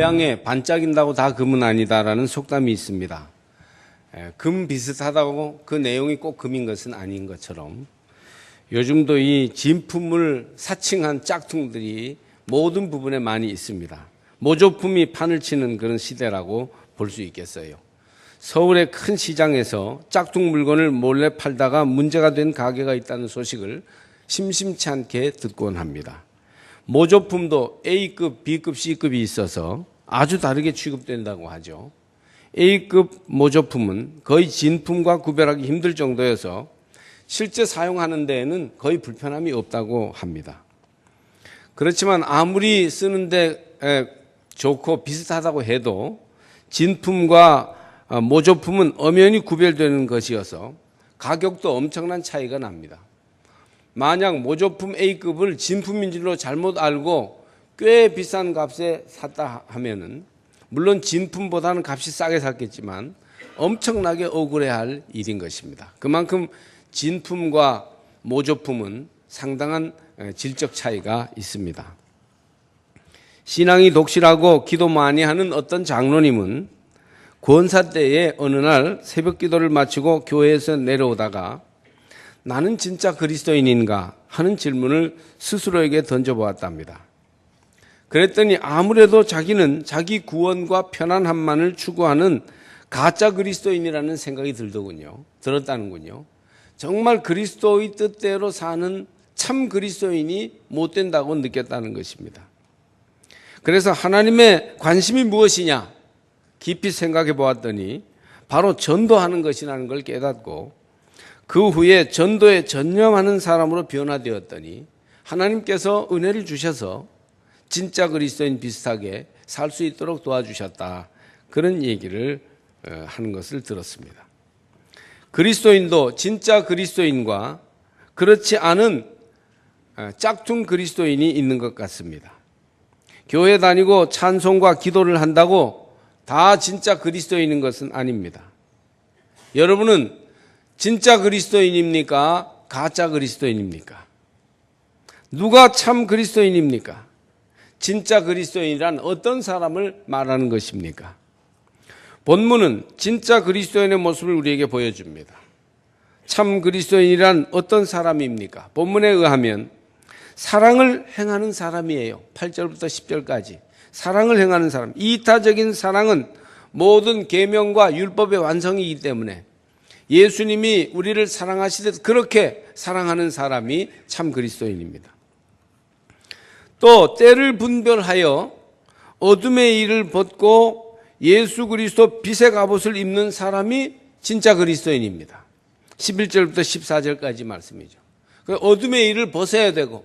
태양에 반짝인다고 다 금은 아니다라는 속담이 있습니다. 금 비슷하다고 그 내용이 꼭 금인 것은 아닌 것처럼 요즘도 이 진품을 사칭한 짝퉁들이 모든 부분에 많이 있습니다. 모조품이 판을 치는 그런 시대라고 볼 수 있겠어요. 서울의 큰 시장에서 짝퉁 물건을 몰래 팔다가 문제가 된 가게가 있다는 소식을 심심치 않게 듣곤 합니다. 모조품도 A급, B급, C급이 있어서 아주 다르게 취급된다고 하죠. A급 모조품은 거의 진품과 구별하기 힘들 정도여서 실제 사용하는 데에는 거의 불편함이 없다고 합니다. 그렇지만 아무리 쓰는데 좋고 비슷하다고 해도 진품과 모조품은 엄연히 구별되는 것이어서 가격도 엄청난 차이가 납니다. 만약 모조품 A급을 진품인 줄로 잘못 알고 꽤 비싼 값에 샀다 하면은 물론 진품보다는 값이 싸게 샀겠지만 엄청나게 억울해할 일인 것입니다. 그만큼 진품과 모조품은 상당한 질적 차이가 있습니다. 신앙이 독실하고 기도 많이 하는 어떤 장로님은 권사 때에 어느 날 새벽 기도를 마치고 교회에서 내려오다가 나는 진짜 그리스도인인가 하는 질문을 스스로에게 던져보았답니다. 그랬더니 아무래도 자기는 자기 구원과 편안함만을 추구하는 가짜 그리스도인이라는 생각이 들었다는군요. 정말 그리스도의 뜻대로 사는 참 그리스도인이 못 된다고 느꼈다는 것입니다. 그래서 하나님의 관심이 무엇이냐 깊이 생각해 보았더니 바로 전도하는 것이라는 걸 깨닫고 그 후에 전도에 전념하는 사람으로 변화되었더니 하나님께서 은혜를 주셔서 진짜 그리스도인 비슷하게 살 수 있도록 도와주셨다. 그런 얘기를 하는 것을 들었습니다. 그리스도인도 진짜 그리스도인과 그렇지 않은 짝퉁 그리스도인이 있는 것 같습니다. 교회 다니고 찬송과 기도를 한다고 다 진짜 그리스도인인 것은 아닙니다. 여러분은 진짜 그리스도인입니까? 가짜 그리스도인입니까? 누가 참 그리스도인입니까? 진짜 그리스도인이란 어떤 사람을 말하는 것입니까? 본문은 진짜 그리스도인의 모습을 우리에게 보여줍니다. 참 그리스도인이란 어떤 사람입니까? 본문에 의하면 사랑을 행하는 사람이에요. 8절부터 10절까지. 사랑을 행하는 사람. 이타적인 사랑은 모든 계명과 율법의 완성이기 때문에 예수님이 우리를 사랑하시듯 그렇게 사랑하는 사람이 참 그리스도인입니다. 또 때를 분별하여 어둠의 일을 벗고 예수 그리스도 빛의 갑옷을 입는 사람이 진짜 그리스도인입니다. 11절부터 14절까지 말씀이죠. 어둠의 일을 벗어야 되고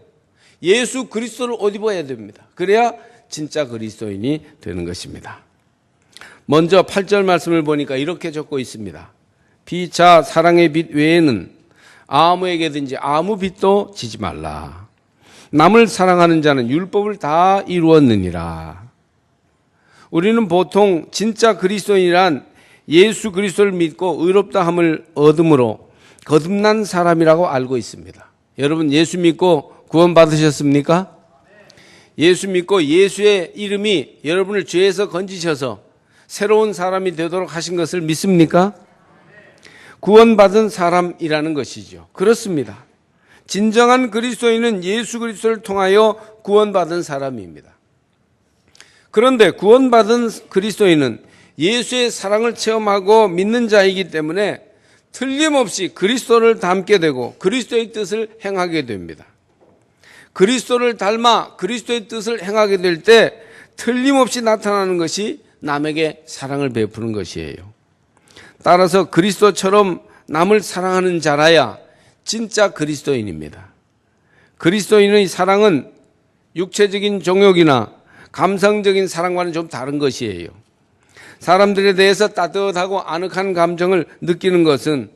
예수 그리스도를 옷 입어야 됩니다. 그래야 진짜 그리스도인이 되는 것입니다. 먼저 8절 말씀을 보니까 이렇게 적고 있습니다. 피차 사랑의 빛 외에는 아무에게든지 아무 빛도 지지 말라. 남을 사랑하는 자는 율법을 다 이루었느니라. 우리는 보통 진짜 그리스도인이란 예수 그리스도를 믿고 의롭다 함을 얻음으로 거듭난 사람이라고 알고 있습니다. 여러분 예수 믿고 구원 받으셨습니까? 예수 믿고 예수의 이름이 여러분을 죄에서 건지셔서 새로운 사람이 되도록 하신 것을 믿습니까? 구원받은 사람이라는 것이죠. 그렇습니다. 진정한 그리스도인은 예수 그리스도를 통하여 구원받은 사람입니다. 그런데 구원받은 그리스도인은 예수의 사랑을 체험하고 믿는 자이기 때문에 틀림없이 그리스도를 닮게 되고 그리스도의 뜻을 행하게 됩니다. 그리스도를 닮아 그리스도의 뜻을 행하게 될 때 틀림없이 나타나는 것이 남에게 사랑을 베푸는 것이에요. 따라서 그리스도처럼 남을 사랑하는 자라야 진짜 그리스도인입니다. 그리스도인의 사랑은 육체적인 정욕이나 감성적인 사랑과는 좀 다른 것이에요. 사람들에 대해서 따뜻하고 아늑한 감정을 느끼는 것은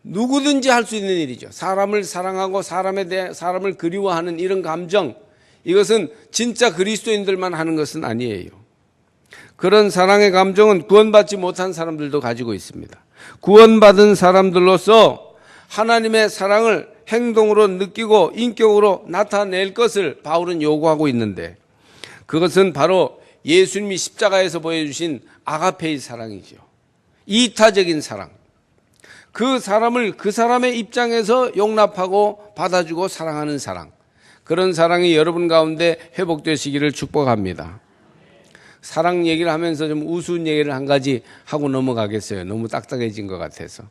누구든지 할 수 있는 일이죠. 사람을 사랑하고 사람을 그리워하는 이런 감정, 이것은 진짜 그리스도인들만 하는 것은 아니에요. 그런 사랑의 감정은 구원받지 못한 사람들도 가지고 있습니다. 구원받은 사람들로서 하나님의 사랑을 행동으로 느끼고 인격으로 나타낼 것을 바울은 요구하고 있는데 그것은 바로 예수님이 십자가에서 보여주신 아가페의 사랑이죠. 이타적인 사랑. 그 사람을 그 사람의 입장에서 용납하고 받아주고 사랑하는 사랑. 그런 사랑이 여러분 가운데 회복되시기를 축복합니다. 사랑 얘기를 하면서 좀 우스운 얘기를 한 가지 하고 넘어가겠어요. 너무 딱딱해진 것 같아서.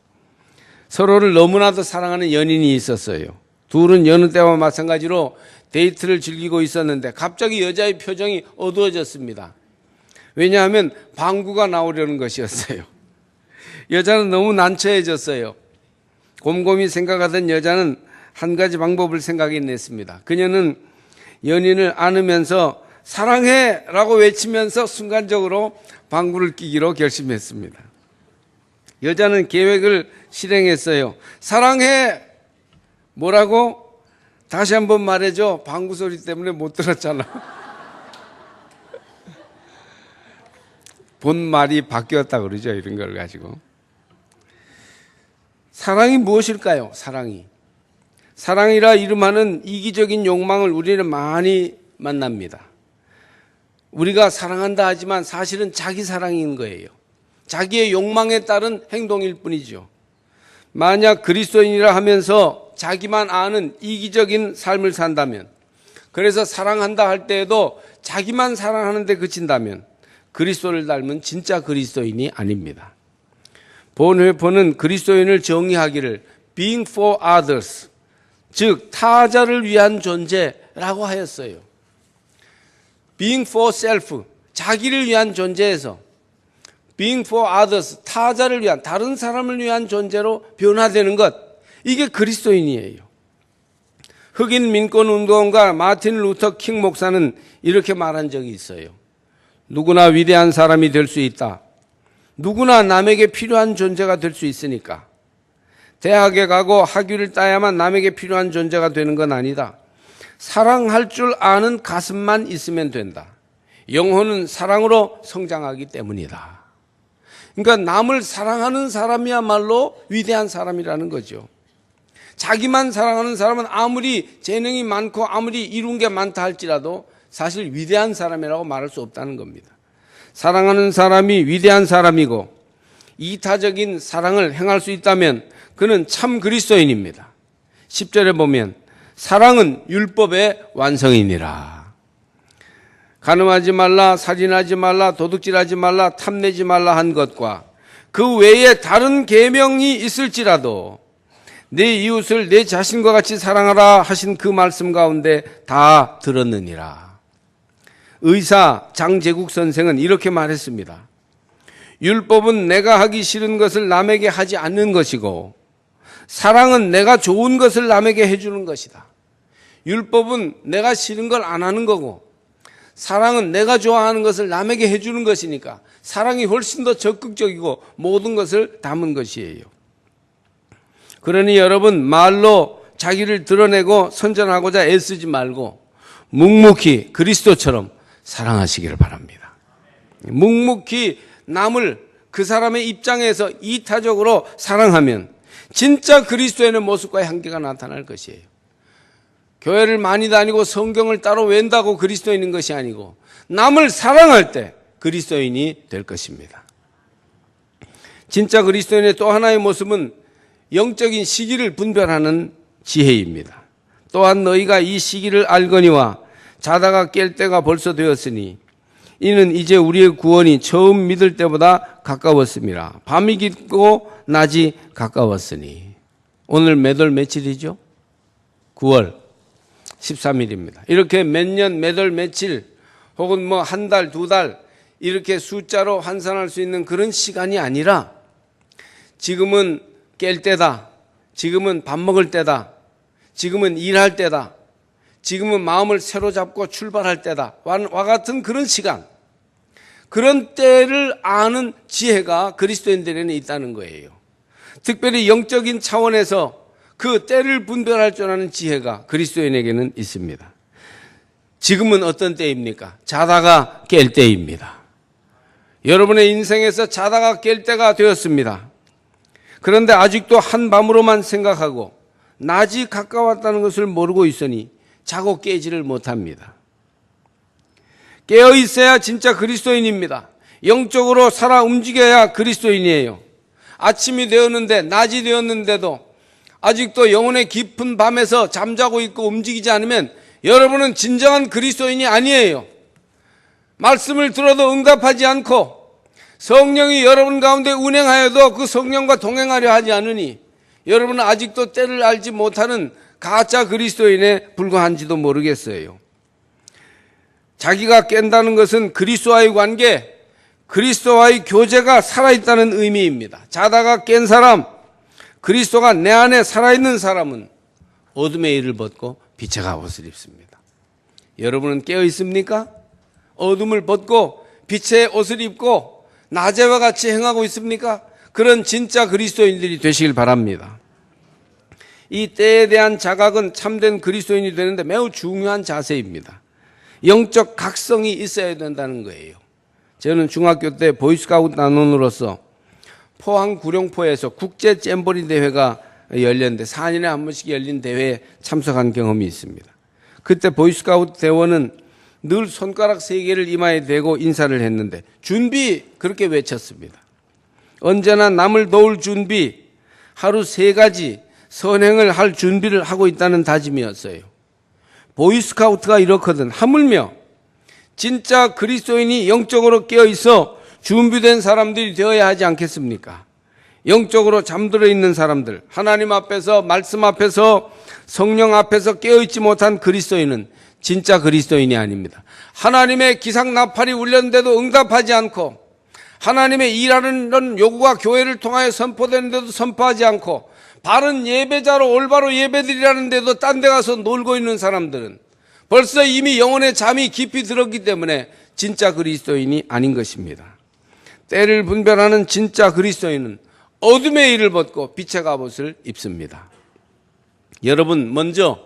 서로를 너무나도 사랑하는 연인이 있었어요. 둘은 여느 때와 마찬가지로 데이트를 즐기고 있었는데 갑자기 여자의 표정이 어두워졌습니다. 왜냐하면 방구가 나오려는 것이었어요. 여자는 너무 난처해졌어요. 곰곰이 생각하던 여자는 한 가지 방법을 생각해냈습니다. 그녀는 연인을 안으면서 사랑해! 라고 외치면서 순간적으로 방구를 끼기로 결심했습니다. 여자는 계획을 실행했어요. 사랑해! 뭐라고? 다시 한번 말해줘. 방구 소리 때문에 못 들었잖아. 본 말이 바뀌었다 그러죠. 이런 걸 가지고. 사랑이 무엇일까요? 사랑이라 이름하는 이기적인 욕망을 우리는 많이 만납니다. 우리가 사랑한다 하지만 사실은 자기 사랑인 거예요. 자기의 욕망에 따른 행동일 뿐이죠. 만약 그리스도인이라 하면서 자기만 아는 이기적인 삶을 산다면, 그래서 사랑한다 할 때에도 자기만 사랑하는 데 그친다면 그리스도를 닮은 진짜 그리스도인이 아닙니다. 본회포는 그리스도인을 정의하기를 being for others, 즉 타자를 위한 존재라고 하였어요. being for self, 자기를 위한 존재에서 being for others, 타자를 위한, 다른 사람을 위한 존재로 변화되는 것, 이게 그리스도인이에요. 흑인 민권운동가 마틴 루터 킹 목사는 이렇게 말한 적이 있어요. 누구나 위대한 사람이 될 수 있다. 누구나 남에게 필요한 존재가 될 수 있으니까. 대학에 가고 학위를 따야만 남에게 필요한 존재가 되는 건 아니다. 사랑할 줄 아는 가슴만 있으면 된다. 영혼은 사랑으로 성장하기 때문이다. 그러니까 남을 사랑하는 사람이야말로 위대한 사람이라는 거죠. 자기만 사랑하는 사람은 아무리 재능이 많고 아무리 이룬 게 많다 할지라도 사실 위대한 사람이라고 말할 수 없다는 겁니다. 사랑하는 사람이 위대한 사람이고 이타적인 사랑을 행할 수 있다면 그는 참 그리스도인입니다. 10절에 보면 사랑은 율법의 완성이니라. 간음하지 말라, 살인하지 말라, 도둑질하지 말라, 탐내지 말라 한 것과 그 외에 다른 계명이 있을지라도 내 이웃을 내 자신과 같이 사랑하라 하신 그 말씀 가운데 다 들었느니라. 의사 장제국 선생은 이렇게 말했습니다. 율법은 내가 하기 싫은 것을 남에게 하지 않는 것이고 사랑은 내가 좋은 것을 남에게 해주는 것이다. 율법은 내가 싫은 걸 안 하는 거고 사랑은 내가 좋아하는 것을 남에게 해주는 것이니까 사랑이 훨씬 더 적극적이고 모든 것을 담은 것이에요. 그러니 여러분 말로 자기를 드러내고 선전하고자 애쓰지 말고 묵묵히 그리스도처럼 사랑하시기를 바랍니다. 묵묵히 남을 그 사람의 입장에서 이타적으로 사랑하면 진짜 그리스도의 모습과 향기가 나타날 것이에요. 교회를 많이 다니고 성경을 따로 외운다고 그리스도인인 것이 아니고 남을 사랑할 때 그리스도인이 될 것입니다. 진짜 그리스도인의 또 하나의 모습은 영적인 시기를 분별하는 지혜입니다. 또한 너희가 이 시기를 알거니와 자다가 깰 때가 벌써 되었으니 이는 이제 우리의 구원이 처음 믿을 때보다 가까웠습니다. 밤이 깊고 낮이 가까웠으니. 오늘 몇 월 며칠이죠? 9월 13일입니다. 이렇게 몇 년, 몇 월, 며칠 혹은 뭐 한 달, 두 달 이렇게 숫자로 환산할 수 있는 그런 시간이 아니라 지금은 깰 때다. 지금은 밥 먹을 때다. 지금은 일할 때다. 지금은 마음을 새로 잡고 출발할 때다. 와 같은 그런 시간. 그런 때를 아는 지혜가 그리스도인들에는 있다는 거예요. 특별히 영적인 차원에서 그 때를 분별할 줄 아는 지혜가 그리스도인에게는 있습니다. 지금은 어떤 때입니까? 자다가 깰 때입니다. 여러분의 인생에서 자다가 깰 때가 되었습니다. 그런데 아직도 한밤으로만 생각하고 낮이 가까웠다는 것을 모르고 있으니 자고 깨지를 못합니다. 깨어 있어야 진짜 그리스도인입니다. 영적으로 살아 움직여야 그리스도인이에요. 아침이 되었는데 낮이 되었는데도 아직도 영혼의 깊은 밤에서 잠자고 있고 움직이지 않으면 여러분은 진정한 그리스도인이 아니에요. 말씀을 들어도 응답하지 않고 성령이 여러분 가운데 운행하여도 그 성령과 동행하려 하지 않으니 여러분은 아직도 때를 알지 못하는 가짜 그리스도인에 불과한지도 모르겠어요. 자기가 깬다는 것은 그리스도와의 관계, 그리스도와의 교제가 살아있다는 의미입니다. 자다가 깬 사람, 그리스도가 내 안에 살아있는 사람은 어둠의 일을 벗고 빛의 갑옷을 입습니다. 여러분은 깨어 있습니까? 어둠을 벗고 빛의 옷을 입고 낮에와 같이 행하고 있습니까? 그런 진짜 그리스도인들이 되시길 바랍니다. 이 때에 대한 자각은 참된 그리스도인이 되는데 매우 중요한 자세입니다. 영적 각성이 있어야 된다는 거예요. 저는 중학교 때 보이스카우트 단원으로서 포항 구룡포에서 국제 잼버리 대회가 열렸는데 4년에 한 번씩 열린 대회에 참석한 경험이 있습니다. 그때 보이스카우트 대원은 늘 손가락 3개를 이마에 대고 인사를 했는데 준비 그렇게 외쳤습니다. 언제나 남을 도울 준비, 하루 3가지 선행을 할 준비를 하고 있다는 다짐이었어요. 보이스카우트가 이렇거든. 하물며 진짜 그리스도인이 영적으로 깨어있어 준비된 사람들이 되어야 하지 않겠습니까? 영적으로 잠들어 있는 사람들, 하나님 앞에서 말씀 앞에서 성령 앞에서 깨어있지 못한 그리스도인은 진짜 그리스도인이 아닙니다. 하나님의 기상나팔이 울렸는데도 응답하지 않고 하나님의 일하는 요구가 교회를 통하여 선포되는데도 선포하지 않고 바른 예배자로 올바로 예배드리라는데도 딴 데 가서 놀고 있는 사람들은 벌써 이미 영혼의 잠이 깊이 들었기 때문에 진짜 그리스도인이 아닌 것입니다. 때를 분별하는 진짜 그리스도인은 어둠의 일을 벗고 빛의 갑옷을 입습니다. 여러분 먼저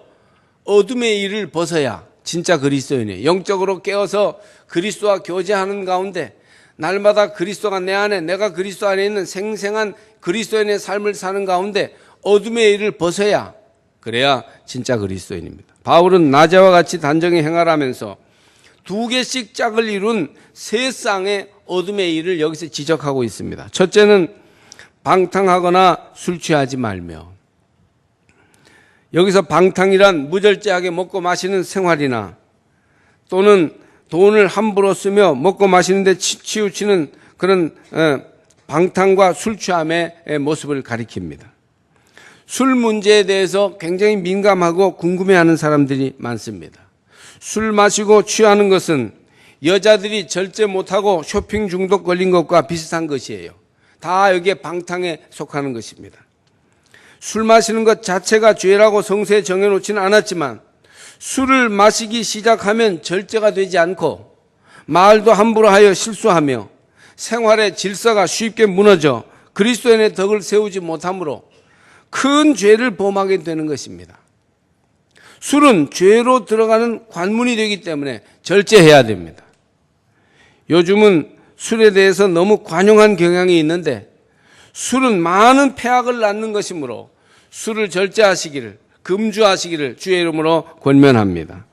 어둠의 일을 벗어야 진짜 그리스도인이에요. 영적으로 깨어서 그리스도와 교제하는 가운데 날마다 그리스도가 내 안에, 내가 그리스도 안에 있는 생생한 그리스도인의 삶을 사는 가운데 어둠의 일을 벗어야, 그래야 진짜 그리스도인입니다. 바울은 낮에와 같이 단정히 행하라면서 2개씩 짝을 이룬 3쌍의 어둠의 일을 여기서 지적하고 있습니다. 첫째는 방탕하거나 술 취하지 말며. 여기서 방탕이란 무절제하게 먹고 마시는 생활이나 또는 돈을 함부로 쓰며 먹고 마시는데 치우치는 그런 방탕과 술 취함의 모습을 가리킵니다. 술 문제에 대해서 굉장히 민감하고 궁금해하는 사람들이 많습니다. 술 마시고 취하는 것은 여자들이 절제 못하고 쇼핑 중독 걸린 것과 비슷한 것이에요. 다 여기에 방탕에 속하는 것입니다. 술 마시는 것 자체가 죄라고 성서에 정해놓지는 않았지만 술을 마시기 시작하면 절제가 되지 않고 말도 함부로 하여 실수하며 생활의 질서가 쉽게 무너져 그리스도인의 덕을 세우지 못하므로 큰 죄를 범하게 되는 것입니다. 술은 죄로 들어가는 관문이 되기 때문에 절제해야 됩니다. 요즘은 술에 대해서 너무 관용한 경향이 있는데 술은 많은 폐악을 낳는 것이므로 술을 절제하시기를, 금주하시기를 주의 이름으로 권면합니다.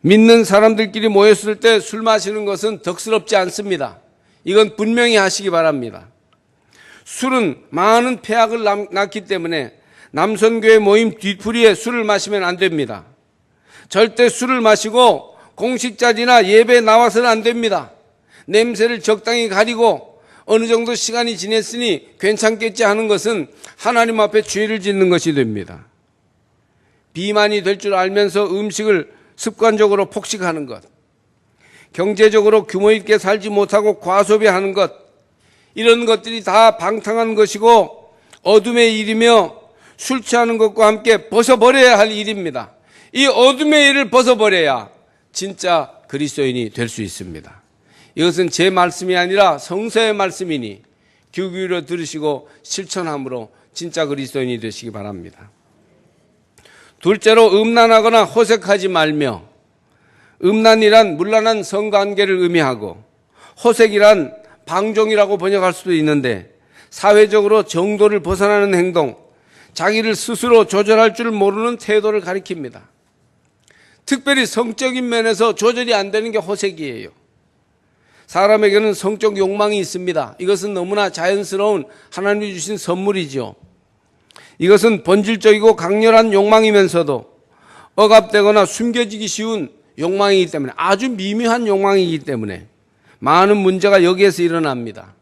믿는 사람들끼리 모였을 때 술 마시는 것은 덕스럽지 않습니다. 이건 분명히 하시기 바랍니다. 술은 많은 폐악을 낳기 때문에 남선교회 모임 뒤풀이에 술을 마시면 안 됩니다. 절대 술을 마시고 공식 자리나 예배에 나와서는 안 됩니다. 냄새를 적당히 가리고 어느 정도 시간이 지났으니 괜찮겠지 하는 것은 하나님 앞에 죄를 짓는 것이 됩니다. 비만이 될 줄 알면서 음식을 습관적으로 폭식하는 것, 경제적으로 규모 있게 살지 못하고 과소비하는 것, 이런 것들이 다 방탕한 것이고 어둠의 일이며 술 취하는 것과 함께 벗어버려야 할 일입니다. 이 어둠의 일을 벗어버려야 진짜 그리스도인이 될 수 있습니다. 이것은 제 말씀이 아니라 성서의 말씀이니 귀 기울여 들으시고 실천함으로 진짜 그리스도인이 되시기 바랍니다. 둘째로 음란하거나 호색하지 말며. 음란이란 문란한 성관계를 의미하고 호색이란 방종이라고 번역할 수도 있는데 사회적으로 정도를 벗어나는 행동, 자기를 스스로 조절할 줄 모르는 태도를 가리킵니다. 특별히 성적인 면에서 조절이 안 되는 게 호색이에요. 사람에게는 성적 욕망이 있습니다. 이것은 너무나 자연스러운 하나님이 주신 선물이죠. 이것은 본질적이고 강렬한 욕망이면서도 억압되거나 숨겨지기 쉬운 욕망이기 때문에, 아주 미묘한 욕망이기 때문에 많은 문제가 여기에서 일어납니다.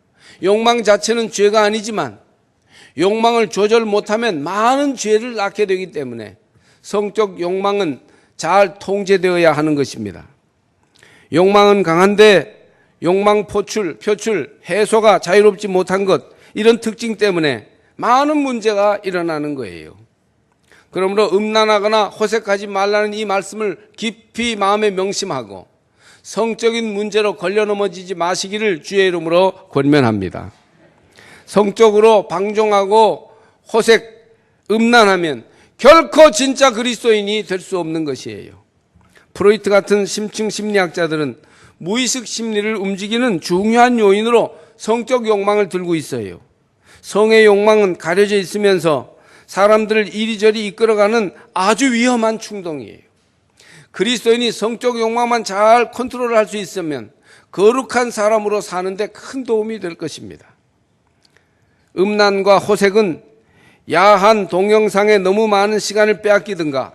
욕망 자체는 죄가 아니지만 욕망을 조절 못하면 많은 죄를 낳게 되기 때문에 성적 욕망은 잘 통제되어야 하는 것입니다. 욕망은 강한데 욕망 표출, 해소가 자유롭지 못한 것, 이런 특징 때문에 많은 문제가 일어나는 거예요. 그러므로 음란하거나 호색하지 말라는 이 말씀을 깊이 마음에 명심하고 성적인 문제로 걸려 넘어지지 마시기를 주의 이름으로 권면합니다. 성적으로 방종하고 호색, 음란하면 결코 진짜 그리스도인이 될 수 없는 것이에요. 프로이트 같은 심층 심리학자들은 무의식 심리를 움직이는 중요한 요인으로 성적 욕망을 들고 있어요. 성의 욕망은 가려져 있으면서 사람들을 이리저리 이끌어가는 아주 위험한 충동이에요. 그리스도인이 성적 욕망만 잘 컨트롤할 수 있으면 거룩한 사람으로 사는데 큰 도움이 될 것입니다. 음란과 호색은 야한 동영상에 너무 많은 시간을 빼앗기든가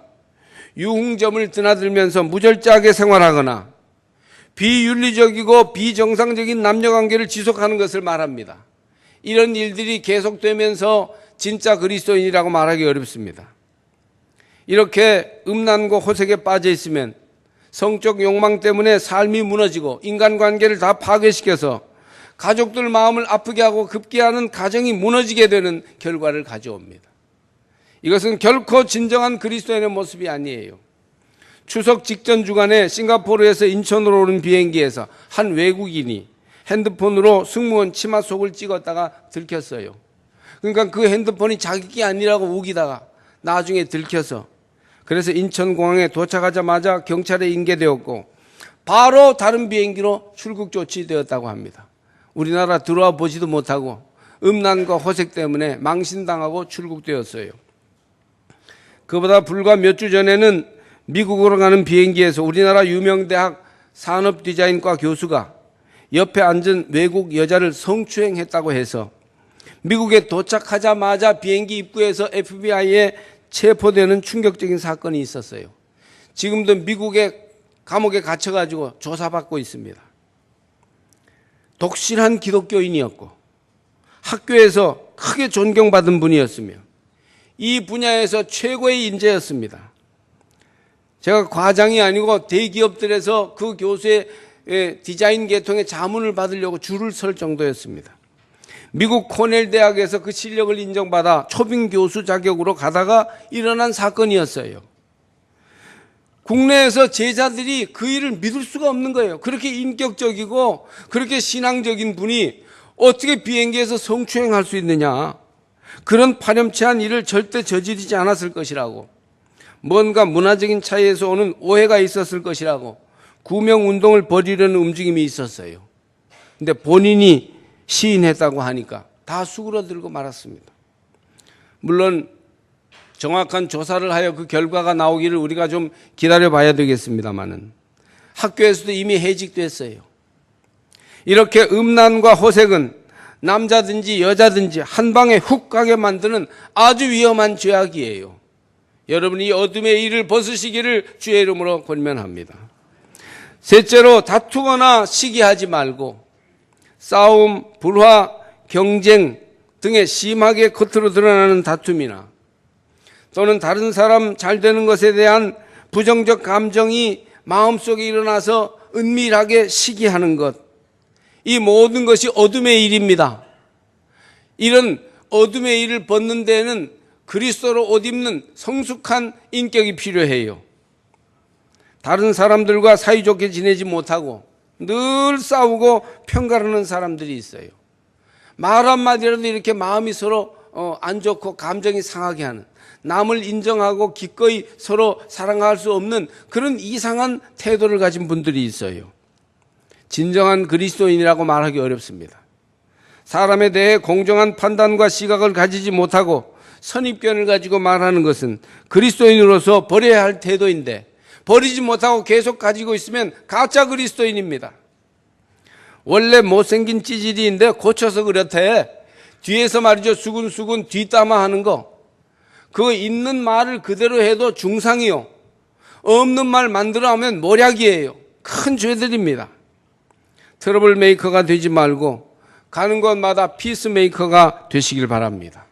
유흥점을 드나들면서 무절제하게 생활하거나 비윤리적이고 비정상적인 남녀관계를 지속하는 것을 말합니다. 이런 일들이 계속되면서 진짜 그리스도인이라고 말하기 어렵습니다. 이렇게 음란과 호색에 빠져 있으면 성적 욕망 때문에 삶이 무너지고 인간관계를 다 파괴시켜서 가족들 마음을 아프게 하고 급기야는 가정이 무너지게 되는 결과를 가져옵니다. 이것은 결코 진정한 그리스도인의 모습이 아니에요. 추석 직전 주간에 싱가포르에서 인천으로 오는 비행기에서 한 외국인이 핸드폰으로 승무원 치마 속을 찍었다가 들켰어요. 그러니까 그 핸드폰이 자기 게 아니라고 우기다가 나중에 들켜서, 그래서 인천공항에 도착하자마자 경찰에 인계되었고 바로 다른 비행기로 출국 조치되었다고 합니다. 우리나라 들어와 보지도 못하고 음란과 호색 때문에 망신당하고 출국되었어요. 그보다 불과 몇 주 전에는 미국으로 가는 비행기에서 우리나라 유명 대학 산업디자인과 교수가 옆에 앉은 외국 여자를 성추행했다고 해서 미국에 도착하자마자 비행기 입구에서 FBI에 체포되는 충격적인 사건이 있었어요. 지금도 미국의 감옥에 갇혀가지고 조사받고 있습니다. 독실한 기독교인이었고 학교에서 크게 존경받은 분이었으며 이 분야에서 최고의 인재였습니다. 제가 과장이 아니고 대기업들에서 그 교수의 디자인 계통의 자문을 받으려고 줄을 설 정도였습니다. 미국 코넬 대학에서 그 실력을 인정받아 초빙 교수 자격으로 가다가 일어난 사건이었어요. 국내에서 제자들이 그 일을 믿을 수가 없는 거예요. 그렇게 인격적이고 그렇게 신앙적인 분이 어떻게 비행기에서 성추행할 수 있느냐. 그런 파렴치한 일을 절대 저지르지 않았을 것이라고, 뭔가 문화적인 차이에서 오는 오해가 있었을 것이라고 구명운동을 벌이려는 움직임이 있었어요. 근데 본인이 시인했다고 하니까 다 수그러들고 말았습니다. 물론 정확한 조사를 하여 그 결과가 나오기를 우리가 좀 기다려 봐야 되겠습니다만은 학교에서도 이미 해직됐어요. 이렇게 음란과 호색은 남자든지 여자든지 한 방에 훅 가게 만드는 아주 위험한 죄악이에요. 여러분이 어둠의 일을 벗으시기를 주의 이름으로 권면합니다. 셋째로, 다투거나 시기하지 말고 싸움, 불화, 경쟁 등의 심하게 겉으로 드러나는 다툼이나 또는 다른 사람 잘 되는 것에 대한 부정적 감정이 마음속에 일어나서 은밀하게 시기하는 것, 이 모든 것이 어둠의 일입니다. 이런 어둠의 일을 벗는 데에는 그리스도로 옷 입는 성숙한 인격이 필요해요. 다른 사람들과 사이좋게 지내지 못하고 늘 싸우고 편가르는 사람들이 있어요. 말 한마디라도 이렇게 마음이 서로 안 좋고 감정이 상하게 하는, 남을 인정하고 기꺼이 서로 사랑할 수 없는 그런 이상한 태도를 가진 분들이 있어요. 진정한 그리스도인이라고 말하기 어렵습니다. 사람에 대해 공정한 판단과 시각을 가지지 못하고 선입견을 가지고 말하는 것은 그리스도인으로서 버려야 할 태도인데 버리지 못하고 계속 가지고 있으면 가짜 그리스도인입니다. 원래 못생긴 찌질이인데 고쳐서 그렇대. 뒤에서 말이죠, 수근수근 뒷담화하는 거. 그거 있는 말을 그대로 해도 중상이요, 없는 말 만들어 하면 모략이에요. 큰 죄들입니다. 트러블 메이커가 되지 말고 가는 곳마다 피스메이커가 되시길 바랍니다.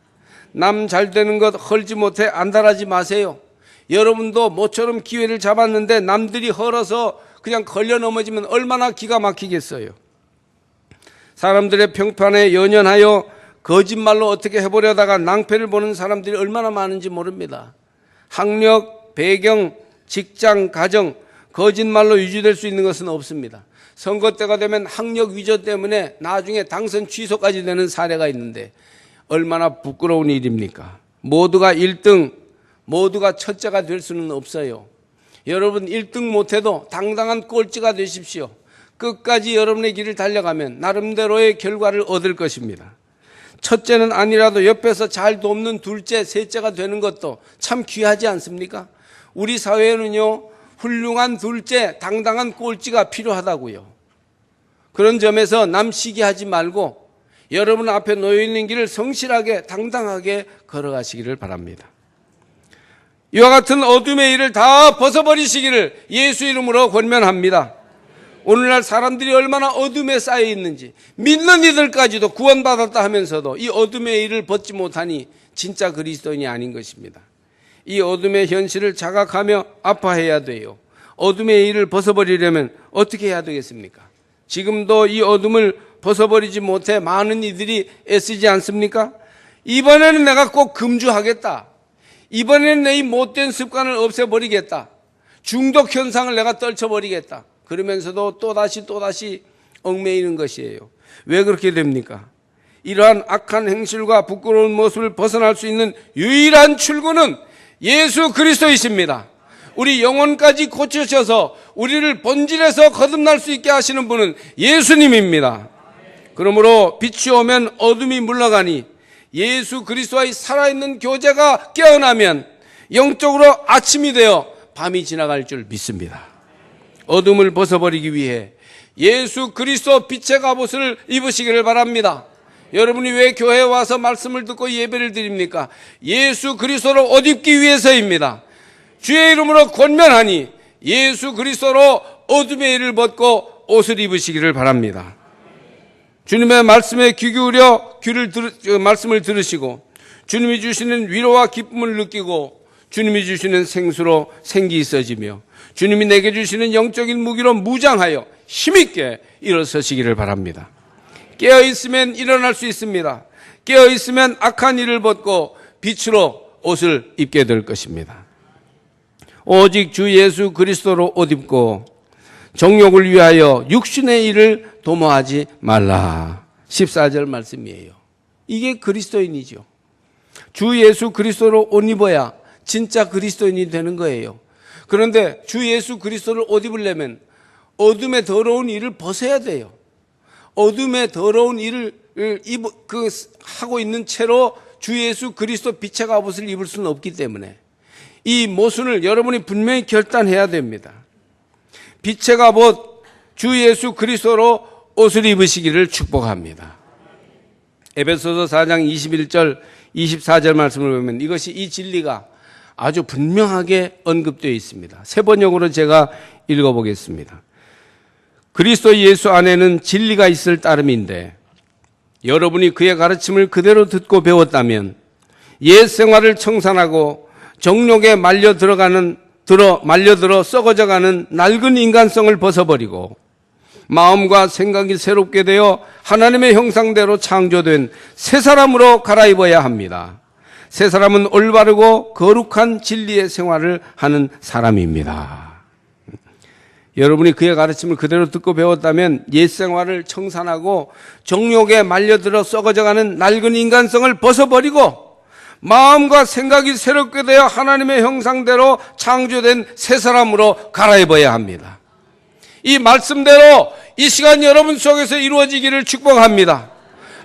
남 잘 되는 것 헐지 못해 안달하지 마세요. 여러분도 모처럼 기회를 잡았는데 남들이 헐어서 그냥 걸려 넘어지면 얼마나 기가 막히겠어요. 사람들의 평판에 연연하여 거짓말로 어떻게 해보려다가 낭패를 보는 사람들이 얼마나 많은지 모릅니다. 학력, 배경, 직장, 가정, 거짓말로 유지될 수 있는 것은 없습니다. 선거 때가 되면 학력 위조 때문에 나중에 당선 취소까지 되는 사례가 있는데 얼마나 부끄러운 일입니까? 모두가 1등, 모두가 첫째가 될 수는 없어요. 여러분 1등 못해도 당당한 꼴찌가 되십시오. 끝까지 여러분의 길을 달려가면 나름대로의 결과를 얻을 것입니다. 첫째는 아니라도 옆에서 잘 돕는 둘째, 셋째가 되는 것도 참 귀하지 않습니까? 우리 사회에는요, 훌륭한 둘째, 당당한 꼴찌가 필요하다고요. 그런 점에서 남 시기하지 말고 여러분 앞에 놓여있는 길을 성실하게 당당하게 걸어가시기를 바랍니다. 이와 같은 어둠의 일을 다 벗어버리시기를 예수 이름으로 권면합니다. 오늘날 사람들이 얼마나 어둠에 쌓여 있는지, 믿는 이들까지도 구원받았다 하면서도 이 어둠의 일을 벗지 못하니 진짜 그리스도인이 아닌 것입니다. 이 어둠의 현실을 자각하며 아파해야 돼요. 어둠의 일을 벗어버리려면 어떻게 해야 되겠습니까? 지금도 이 어둠을 벗어버리지 못해 많은 이들이 애쓰지 않습니까? 이번에는 내가 꼭 금주하겠다. 이번에는 내 이 못된 습관을 없애버리겠다. 중독 현상을 내가 떨쳐버리겠다. 그러면서도 또다시 얽매이는 것이에요. 왜 그렇게 됩니까? 이러한 악한 행실과 부끄러운 모습을 벗어날 수 있는 유일한 출구는 예수 그리스도이십니다. 우리 영혼까지 고치셔서 우리를 본질에서 거듭날 수 있게 하시는 분은 예수님입니다. 그러므로 빛이 오면 어둠이 물러가니 예수 그리스도와의 살아있는 교제가 깨어나면 영적으로 아침이 되어 밤이 지나갈 줄 믿습니다. 어둠을 벗어버리기 위해 예수 그리스도 빛의 갑옷을 입으시기를 바랍니다. 여러분이 왜 교회에 와서 말씀을 듣고 예배를 드립니까? 예수 그리스도로 옷 입기 위해서입니다. 주의 이름으로 권면하니 예수 그리스도로 어둠의 일을 벗고 옷을 입으시기를 바랍니다. 주님의 말씀에 귀 기울여 말씀을 들으시고 주님이 주시는 위로와 기쁨을 느끼고 주님이 주시는 생수로 생기 있어지며 주님이 내게 주시는 영적인 무기로 무장하여 힘있게 일어서시기를 바랍니다. 깨어있으면 일어날 수 있습니다. 깨어있으면 악한 일을 벗고 빛으로 옷을 입게 될 것입니다. 오직 주 예수 그리스도로 옷 입고 정욕을 위하여 육신의 일을 도모하지 말라. 14절 말씀이에요. 이게 그리스도인이죠. 주 예수 그리스도로 옷 입어야 진짜 그리스도인이 되는 거예요. 그런데 주 예수 그리스도를 옷 입으려면 어둠의 더러운 일을 벗어야 돼요. 어둠의 더러운 일을 하고 있는 채로 주 예수 그리스도 빛의 갑옷을 입을 수는 없기 때문에 이 모순을 여러분이 분명히 결단해야 됩니다. 빛의 갑옷 주 예수 그리스도로 옷을 입으시기를 축복합니다. 에베소서 4장 21절 24절 말씀을 보면 이것이 이 진리가 아주 분명하게 언급되어 있습니다. 세 번역으로 제가 읽어보겠습니다. 그리스도 예수 안에는 진리가 있을 따름인데 여러분이 그의 가르침을 그대로 듣고 배웠다면 옛 생활을 청산하고 정욕에 말려들어 썩어져가는 낡은 인간성을 벗어버리고 마음과 생각이 새롭게 되어 하나님의 형상대로 창조된 새 사람으로 갈아입어야 합니다. 새 사람은 올바르고 거룩한 진리의 생활을 하는 사람입니다. 여러분이 그의 가르침을 그대로 듣고 배웠다면 옛 생활을 청산하고 정욕에 말려들어 썩어져가는 낡은 인간성을 벗어버리고 마음과 생각이 새롭게 되어 하나님의 형상대로 창조된 새 사람으로 갈아입어야 합니다. 이 말씀대로 이 시간 여러분 속에서 이루어지기를 축복합니다.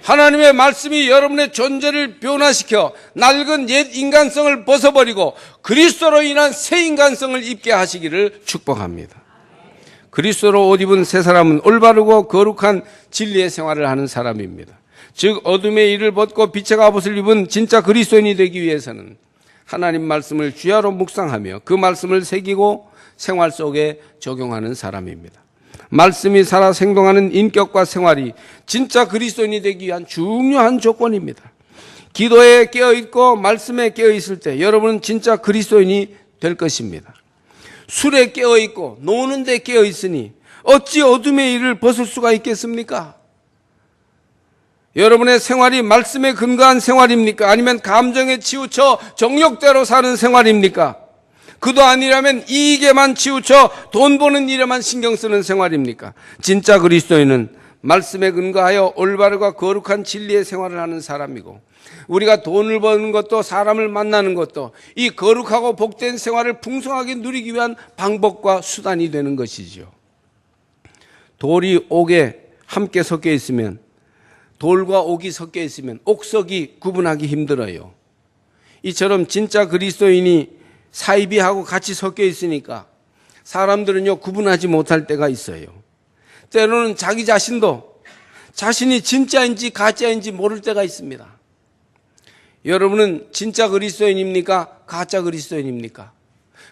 하나님의 말씀이 여러분의 존재를 변화시켜 낡은 옛 인간성을 벗어버리고 그리스도로 인한 새 인간성을 입게 하시기를 축복합니다. 그리스도로 옷 입은 새 사람은 올바르고 거룩한 진리의 생활을 하는 사람입니다. 즉 어둠의 일을 벗고 빛의 갑옷을 입은 진짜 그리스도인이 되기 위해서는 하나님 말씀을 주야로 묵상하며 그 말씀을 새기고 생활 속에 적용하는 사람입니다. 말씀이 살아 생동하는 인격과 생활이 진짜 그리스도인이 되기 위한 중요한 조건입니다. 기도에 깨어있고 말씀에 깨어있을 때 여러분은 진짜 그리스도인이 될 것입니다. 술에 깨어있고 노는 데 깨어있으니 어찌 어둠의 일을 벗을 수가 있겠습니까? 여러분의 생활이 말씀에 근거한 생활입니까? 아니면 감정에 치우쳐 정욕대로 사는 생활입니까? 그도 아니라면 이익에만 치우쳐 돈 버는 일에만 신경 쓰는 생활입니까? 진짜 그리스도인은 말씀에 근거하여 올바르고 거룩한 진리의 생활을 하는 사람이고, 우리가 돈을 버는 것도 사람을 만나는 것도 이 거룩하고 복된 생활을 풍성하게 누리기 위한 방법과 수단이 되는 것이지요. 돌이 옥에 함께 섞여 있으면, 돌과 옥이 섞여 있으면 옥석이 구분하기 힘들어요. 이처럼 진짜 그리스도인이 사이비하고 같이 섞여 있으니까 사람들은요 구분하지 못할 때가 있어요. 때로는 자기 자신도 자신이 진짜인지 가짜인지 모를 때가 있습니다. 여러분은 진짜 그리스도인입니까? 가짜 그리스도인입니까?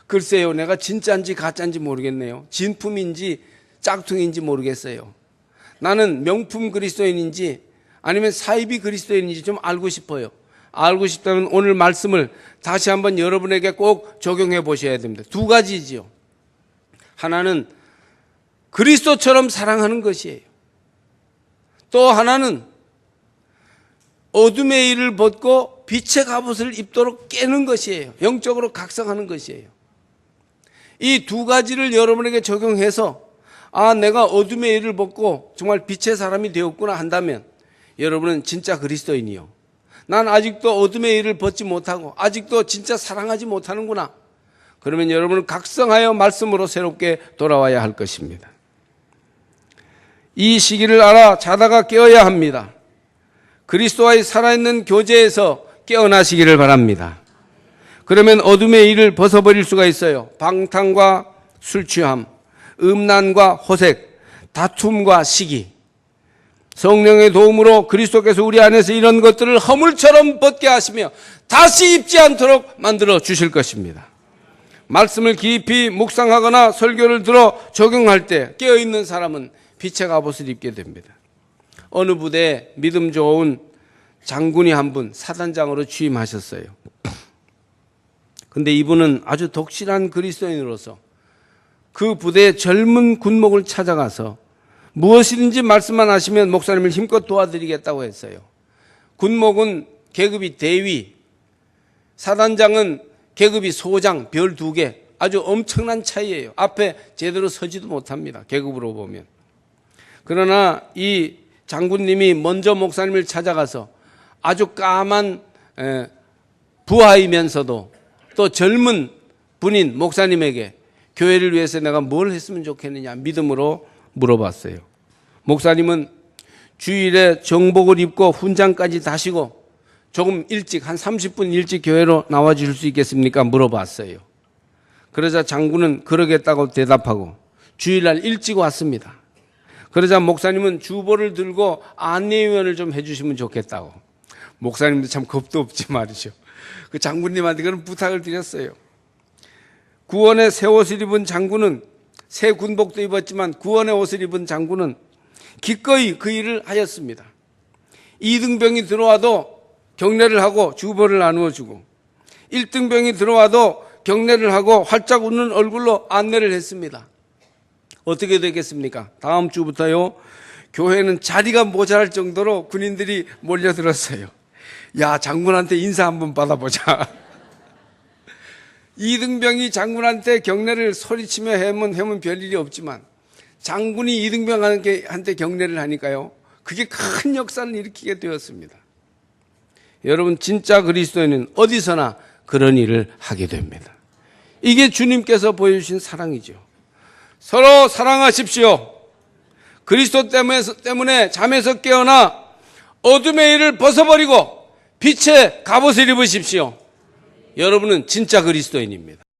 글쎄요, 내가 진짜인지 가짜인지 모르겠네요. 진품인지 짝퉁인지 모르겠어요. 나는 명품 그리스도인인지 아니면 사이비 그리스도인인지 좀 알고 싶어요. 알고 싶다면 오늘 말씀을 다시 한번 여러분에게 꼭 적용해 보셔야 됩니다. 두 가지지요. 하나는 그리스도처럼 사랑하는 것이에요. 또 하나는 어둠의 일을 벗고 빛의 갑옷을 입도록 깨는 것이에요. 영적으로 각성하는 것이에요. 이 두 가지를 여러분에게 적용해서 내가 어둠의 일을 벗고 정말 빛의 사람이 되었구나 한다면 여러분은 진짜 그리스도인이요. 난 아직도 어둠의 일을 벗지 못하고 아직도 진짜 사랑하지 못하는구나. 그러면 여러분은 각성하여 말씀으로 새롭게 돌아와야 할 것입니다. 이 시기를 알아 자다가 깨어야 합니다. 그리스도와의 살아있는 교제에서 깨어나시기를 바랍니다. 그러면 어둠의 일을 벗어버릴 수가 있어요. 방탕과 술 취함, 음란과 호색, 다툼과 시기. 성령의 도움으로 그리스도께서 우리 안에서 이런 것들을 허물처럼 벗게 하시며 다시 입지 않도록 만들어 주실 것입니다. 말씀을 깊이 묵상하거나 설교를 들어 적용할 때 깨어있는 사람은 빛의 갑옷을 입게 됩니다. 어느 부대에 믿음 좋은 장군이 한 분 사단장으로 취임하셨어요. 근데 이분은 아주 독실한 그리스도인으로서 그 부대의 젊은 군목을 찾아가서 무엇이든지 말씀만 하시면 목사님을 힘껏 도와드리겠다고 했어요. 군목은 계급이 대위, 사단장은 계급이 소장, 별 2개, 아주 엄청난 차이예요. 앞에 제대로 서지도 못합니다. 계급으로 보면. 그러나 이 장군님이 먼저 목사님을 찾아가서 아주 까만 부하이면서도 또 젊은 분인 목사님에게 교회를 위해서 내가 뭘 했으면 좋겠느냐 믿음으로 물어봤어요. 목사님은 주일에 정복을 입고 훈장까지 다시고 조금 일찍 한 30분 일찍 교회로 나와 주실 수 있겠습니까? 물어봤어요. 그러자 장군은 그러겠다고 대답하고 주일날 일찍 왔습니다. 그러자 목사님은 주보를 들고 안내위원을 좀 해주시면 좋겠다고. 목사님도 참 겁도 없지 말이죠. 그 장군님한테 그런 부탁을 드렸어요. 구원의 새 옷을 입은 장군은, 새 군복도 입었지만 구원의 옷을 입은 장군은 기꺼이 그 일을 하였습니다. 2등병이 들어와도 경례를 하고 주보를 나누어 주고 1등병이 들어와도 경례를 하고 활짝 웃는 얼굴로 안내를 했습니다. 어떻게 되겠습니까? 다음 주부터요, 교회는 자리가 모자랄 정도로 군인들이 몰려들었어요. 야, 장군한테 인사 한번 받아보자. 2등병이 장군한테 경례를 소리치며 해면 별일이 없지만 장군이 2등병한테 경례를 하니까요, 그게 큰 역사를 일으키게 되었습니다. 여러분, 진짜 그리스도인은 어디서나 그런 일을 하게 됩니다. 이게 주님께서 보여주신 사랑이죠. 서로 사랑하십시오. 그리스도 때문에 잠에서 깨어나 어둠의 일을 벗어버리고 빛의 갑옷을 입으십시오. 여러분은 진짜 그리스도인입니다.